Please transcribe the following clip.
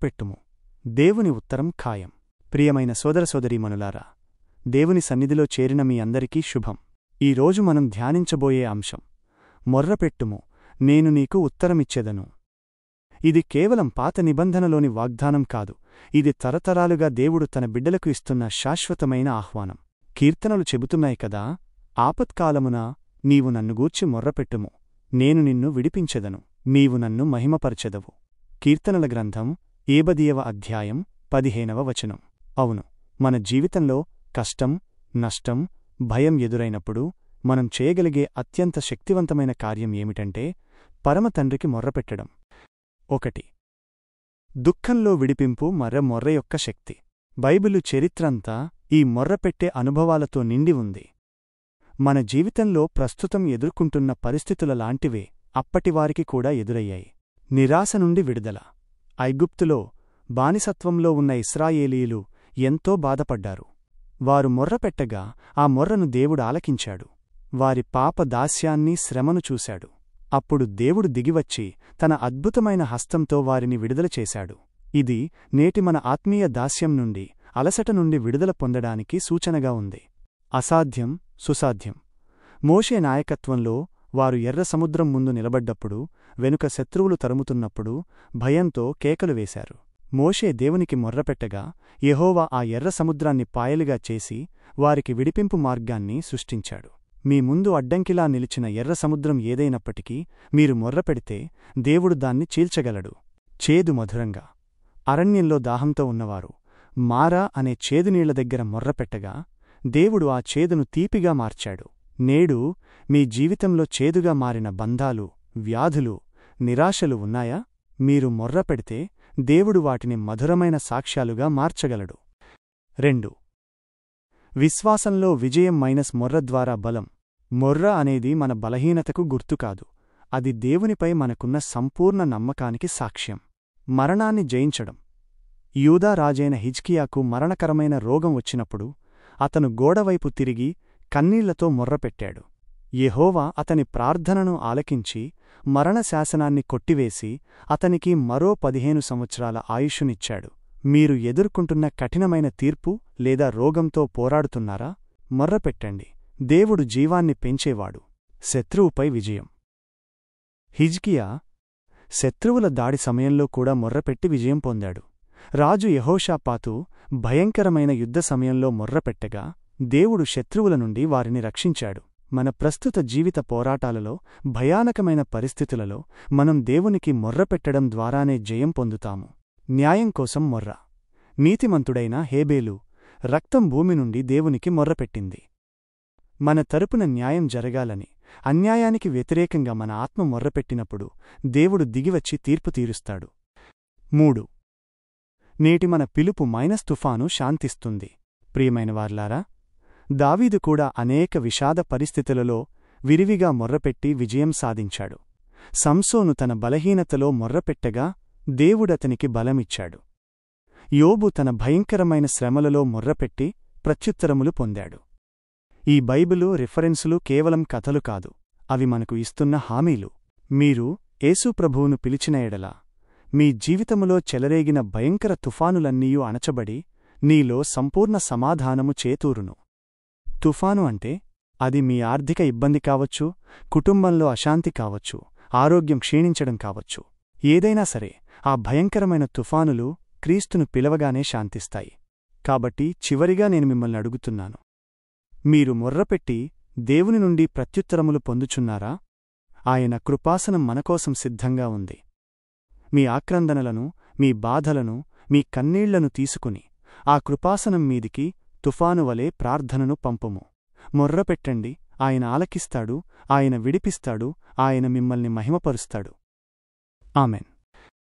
పెట్టుము. దేవుని ఉత్తరం ఖాయం. ప్రియమైన సోదరసోదరీమణులారా, దేవుని సన్నిధిలో చేరిన మీ అందరికీ శుభం. ఈరోజు మనం ధ్యానించబోయే అంశం మొర్రపెట్టుము, నేను నీకు ఉత్తరమిచ్చెదను. ఇది కేవలం పాత నిబంధనలోని వాగ్దానం కాదు, ఇది తరతరాలుగా దేవుడు తన బిడ్డలకు ఇస్తున్న శాశ్వతమైన ఆహ్వానం. కీర్తనలు చెబుతున్నాయి కదా, ఆపత్కాలమున నీవు నన్నుగూర్చి మొర్రపెట్టుము, నేను నిన్ను విడిపించెదను, నీవు నన్ను మహిమపరచెదవు. కీర్తనల గ్రంథం 70వ అధ్యాయం 15వ వచనం. అవును, మన జీవితంలో కష్టం, నష్టం, భయం ఎదురైనప్పుడు మనం చేయగలిగే అత్యంత శక్తివంతమైన కార్యం ఏమిటంటే పరమతండ్రికి మొర్రపెట్టడం. 1. దుఃఖంలో విడిపింపు మొర్ర యొక్క శక్తి. బైబిలు చరిత్రంతా ఈ మొర్రపెట్టే అనుభవాలతో నిండి ఉంది. మన జీవితంలో ప్రస్తుతం ఎదుర్కొంటున్న పరిస్థితులలాంటివే అప్పటివారికి కూడా ఎదురయ్యాయి. నిరాశ నుండి విడుదల. ఐగుప్తులో బానిసత్వంలో ఉన్న ఇశ్రాయేలీయులు ఎంతో బాధపడ్డారు. వారు మొర్రపెట్టగా ఆ మొర్రను దేవుడు ఆలకించాడు. వారి పాప దాస్యాన్ని, శ్రమను చూశాడు. అప్పుడు దేవుడు దిగివచ్చి తన అద్భుతమైన హస్తంతో వారిని విడుదల చేశాడు. ఇది నేటి మన ఆత్మీయ దాస్యం నుండి, అలసట నుండి విడుదల పొందడానికి సూచనగా ఉంది. అసాధ్యం సుసాధ్యం. మోషే నాయకత్వంలో వారు ఎర్ర సముద్రం ముందు నిలబడ్డప్పుడు, వెనుక శత్రువులు తరుముతున్నప్పుడు భయంతో కేకలు వేశారు. మోషే దేవునికి మొర్రపెట్టగా యెహోవా ఆ ఎర్ర సముద్రాన్ని పాయలుగా చేసి వారికి విడిపింపు మార్గాన్ని సృష్టించాడు. మీ ముందు అడ్డంకిలా నిలిచిన ఎర్ర సముద్రం ఏదైనప్పటికీ మీరు మొర్రపెడితే దేవుడు దాన్ని చీల్చగలడు. చేదు మధురంగా. అరణ్యంలో దాహంతో ఉన్నవారు మారా అనే చేదునీళ్ల దగ్గర మొర్రపెట్టగా దేవుడు ఆ చేదును తీపిగా మార్చాడు. నేడు మీ జీవితంలో చేదుగా మారిన బంధాలు, వ్యాధులు, నిరాశలు ఉన్నాయా? మీరు మొర్రపెడితే దేవుడు వాటిని మధురమైన సాక్ష్యాలుగా మార్చగలడు. 2. విశ్వాసంలో విజయం మొర్ర ద్వారా బలం. మొర్ర అనేది మన బలహీనతకు గుర్తుకాదు, అది దేవునిపై మనకున్న సంపూర్ణ నమ్మకానికి సాక్ష్యం. మరణాన్ని జయించడం. యూదా రాజైన హిజ్కియాకు మరణకరమైన రోగం వచ్చినప్పుడు అతను గోడవైపు తిరిగి కన్నీళ్లతో మొర్రపెట్టాడు. యెహోవా అతని ప్రార్థనను ఆలకించి మరణశాసనాన్ని కొట్టివేసి అతనికి మరో 15 సంవత్సరాల ఆయుష్షునిచ్చాడు. మీరు ఎదుర్కొంటున్న కఠినమైన తీర్పు లేదా రోగంతో పోరాడుతున్నారా? మొర్రపెట్టండి, దేవుడు జీవాన్ని పెంచేవాడు. శత్రువుపై విజయం. హిజ్కియా శత్రువుల దాడి సమయంలో కూడా మొర్రపెట్టి విజయం పొందాడు. రాజు యెహోషాపాతు భయంకరమైన యుద్ధ సమయంలో మొర్రపెట్టగా దేవుడు శత్రువుల నుండి వారిని రక్షించాడు. మన ప్రస్తుత జీవిత పోరాటాలలో, భయానకమైన పరిస్థితులలో మనం దేవునికి మొర్రపెట్టడం ద్వారానే జయం పొందుతాము. న్యాయం కోసం మొర్ర. నీతిమంతుడైన హేబేలు రక్తం భూమి నుండి దేవునికి మొర్రపెట్టింది. మన తరపున న్యాయం జరగాలని, అన్యాయానికి వ్యతిరేకంగా మన ఆత్మ మొర్రపెట్టినప్పుడు దేవుడు దిగివచ్చి తీర్పు తీరుస్తాడు. 3. నేటి మన పిలుపు తుఫాను శాంతిస్తుంది. ప్రియమైనవార్లారా, దావీదు కూడా అనేక విషాద పరిస్థితులలో విరివిగా మొర్రపెట్టి విజయం సాధించాడు. సంసోను తన బలహీనతలో మొర్రపెట్టగా దేవుడతనికి బలమిచ్చాడు. యోబు తన భయంకరమైన శ్రమలలో మొర్రపెట్టి ప్రత్యుత్తరములు పొందాడు. ఈ బైబిలు రిఫరెన్సులు కేవలం కథలు కాదు, అవి మనకు ఇస్తున్న హామీలు. మీరు యేసు ప్రభువును పిలిచిన ఎడల మీ జీవితములో చెలరేగిన భయంకర తుఫానులన్నీయూ అణచబడి నీలో సంపూర్ణ సమాధానము చేతూరును. తుఫాను అంటే అది మీ ఆర్థిక ఇబ్బంది కావచ్చు, కుటుంబంలో అశాంతి కావచ్చు, ఆరోగ్యం క్షీణించడం కావచ్చు. ఏదైనా సరే, ఆ భయంకరమైన తుఫానులు క్రీస్తును పిలవగానే శాంతిస్తాయి. కాబట్టి చివరిగా నేను మిమ్మల్ని అడుగుతున్నాను, మీరు మొర్రపెట్టి దేవుని నుండి ప్రత్యుత్తరములు పొందుచున్నారా? ఆయన కృపాసనం మనకోసం సిద్ధంగా ఉంది. మీ ఆక్రందనలను, మీ బాధలను, మీ కన్నీళ్లను తీసుకుని ఆ కృపాసనం మీదికి తుఫానువలే ప్రార్థనను పంపుము. మొర్రపెట్టండి, ఆయన ఆలకిస్తాడు, ఆయన విడిపిస్తాడు, ఆయన మిమ్మల్ని మహిమపరుస్తాడు. ఆమెన్.